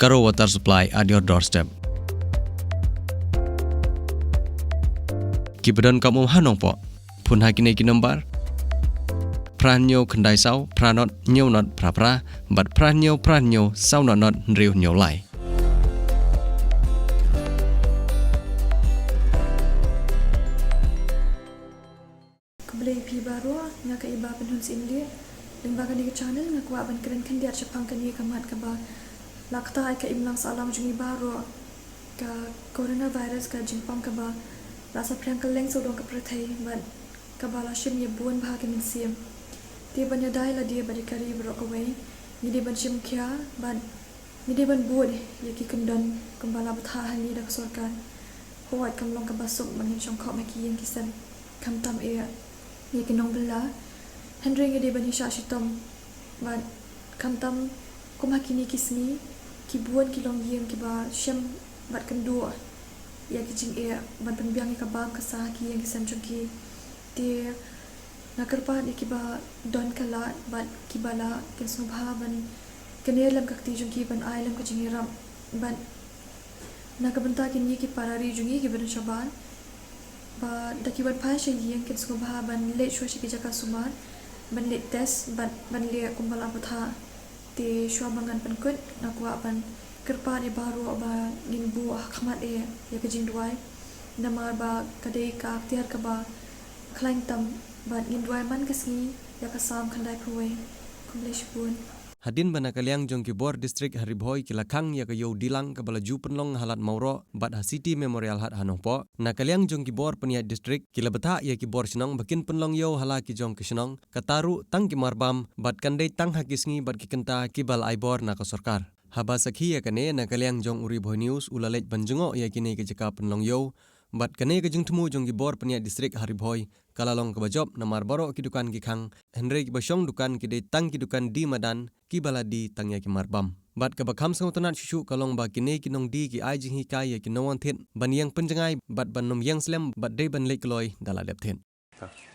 Karo water supply at your doorstep. Kibadon kamu hanong po. Pun hakine kinombar. Pranyo kendai sau, pranot nyo not pra, but pranyo sau not nriu nyo lai. Keblai pi baru nga ka iba penhun sinli limbagan di channel nga kuwa ban keren kandiat sepang kani kamat ka ba lakta ay ka imlang salam jungi baru ka coronavirus ka jingpang ka ba rasa priangkaleng so dong ka prathai ban ka ba la shim ye buan ba ka min sim ti ban ya dai la dia bari kari bro away ni di ban shim kya ban ni di ban buat ye ki kendon kembala betha ni dak sorkan huat kamlong ka basuk ban chong kho ma ki yang kisan kam tam e ni kinong bela Henry ngede bani sha shitom ban kamtam kumakini kisni kibuan kilong yem kiba shem bat kendua ya kijing e ban penbiang ka bang ka sa ki yang kisan chuki ti nakarpa ni kiba don kala ban kibala kin subha ban kenelam kakti jungi ban ailam ka jingiram ban nakabanta kin ki parari jungi ki ban shaban ba dakiban pa siya yang kin subha ban le shwa shi ki jaka suman ban le test ban le kumbala patha ti shwa bangan pankut nakwa ban kerpa ni baru ba ginbu khmat e ya kajing duai namar ba kadai ka tiar ka ba klain tam ban ginduai man kasni ya kasam khandai pruwe kumlesh pun Hadin banakaliang jong kibor distrik Haribhoi kilakang ya kayo dilang kabala ju penlong halat mauro bat City Memorial hat hanongpo nakaliang jong kibor peniat distrik kilabata ya kibor sinong bakin penlong yo hala ki jong kisinong kataru tang kimarbam bat kandai tang hakisngi bat kikenta kibal aibor naka sorkar haba sakhi ya kane nakaliang jong Uribhoi news ulalej banjungo ya kine ke jaka penlong yo bat kane ke jeng temu jong kibor peniat distrik Haribhoi kalalong kebajob namar baro ki dukan ki khang Henry ki basyong dukan ki de tang ki dukan di madan ki baladi tangya ki marbam bat ka bakham sang tonat shishu kalong ba kine ki nong di ki ai jing hi kai ya ki nowan thet ban yang penjangai bat ban nom yang slem bat de ban lekloi dala dep thet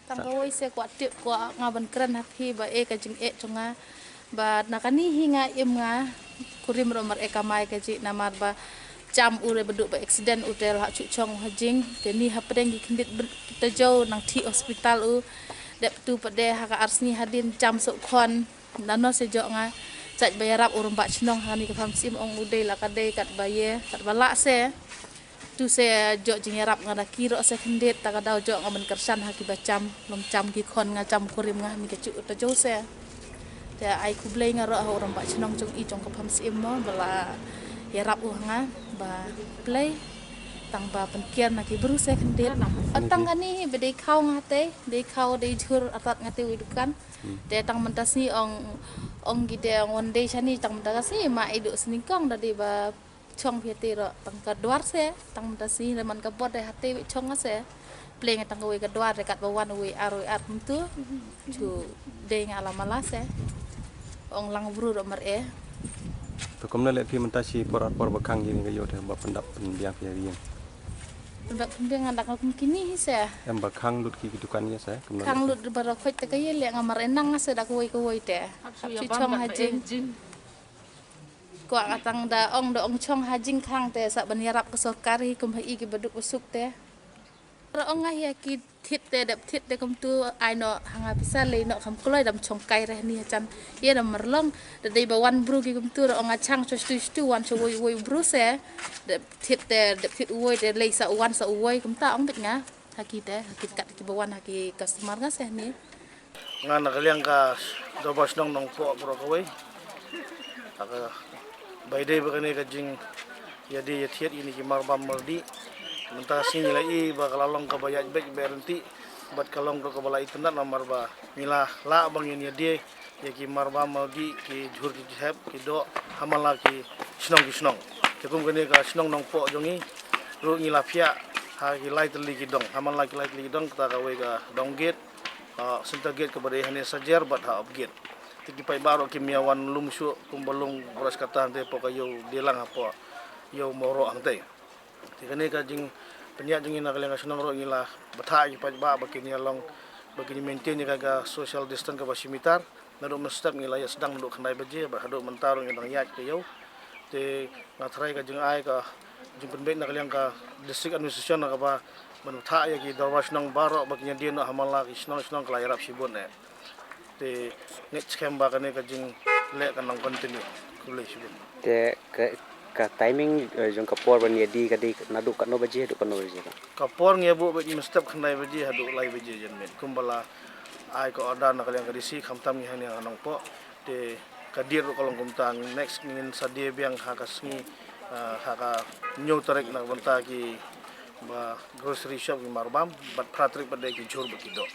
tang kawai se kwa tip kwa ngaban kran hathi ba e ka jing e chunga ba nakani hinga imnga kurim romar e kamai ka ji namar ba jam ure beduk ba accident hotel ha chu chong hajing teni ha pedeng ki kendit terjau nang thi hospital u dep tu pade ha ka arsni hadin jam sok khon nano se jo nga chaj bayarap urum ba chnong hani ka pham sim ong udei la ka dei kat baye kat bala se tu se jo jingarap ngada kiro se kendit ta ka dau jo ngamen kersan ha ki ba jam lom jam ki khon nga jam kurim nga mi ka chu terjau se te ai ku blei ngaro ha urum ba chnong jong i jong ka pham sim mo bala yarap u nga ba play tang ba penkian naki beru se kendit tang kani bedai khau ngate dei khau dei jur atat ngate widukan de tang mentasi ong gide one day chani tang mentasi ma idu seningkong dadi ba chong phiate ro tang ka dwar se tang mentasi leman ka bot de hate wi chong se play ngatang ka wi ka dwar dekat ba wan wi aroi ar tu chu de ngala mala se ong lang bru ro mer e to komna le phi mentasi por bakang gini ga yo de ba pendap penbiang phi riang Mbak kembang anak aku kini se. em bakang lut ki dukan ya saya komna Kang lut bara khoi te kay le ngamar enang se da koi te. Si chong hajing. Ko atang da ong chong hajing khang te sa banyarap ke sorkari kum hi ki beduk usuk te. Ong ngah ya ki thit te kum tu ai no hanga bisa le no kam kloi dam chong kai reh ni chan ye dam merlong da dei ba wan bru ki kum tu ong achang stu wan cho woi bru se de thit woi de le sa wan sa woi kum ta ong bit nga hakit kat ki ba wan haki customer nga se ni nga nakaliang ka dobas nong po bro ko wei aka baide ba kane ka jing yadi yathiat ini ki marbam mardi mentah sini lai ba kalalong ka bayaj bek berenti bat kalong ko bala itna namar ba mila la bang ini dia ya ki marba magi ki jhur ki heb ki do hamala ki snong kekum kene ka snong nong po jongi ru ngila phia ha ki lai tli ki dong hamala ki lai tli ki dong ta ka we ka dong gate senta gate ka bare hane sajer bat ha up gate tiki pai baro ki miawan lumsu kumbalung beras kata ante po kayo dilang apa yo moro ante tikane ka jing penya jing ina kalian kasunang ro ngila batha ki pai ba bakini long bakini maintain ka social distance ka basimitar nado mestap ngila ya sedang duduk khandai baje ba hado mentarung ngidang yat ke yo te ngatrai ka jeng ai ka jeng penbek nak kalian ka district administration nak apa menutha ya ki darwas nang baro baginya dia nak hamala ki snong kelayarap sibun te net scam ba kane ka jeng le kan nang continue kulai sibun te ka timing jong kapor ban yadi kadi nadu no baje du no baje kapor ngebu baji mestap khnai baji hadu lai baji jen met kumbala ai ko ada nak kalian ka disi khamtam ni hani anang po te kadir kolong kumtang next ngin sadie biang hakasmi haka nyu tarik nak banta ki ba grocery shop ki marbam bat pratrik pada ki jur bekido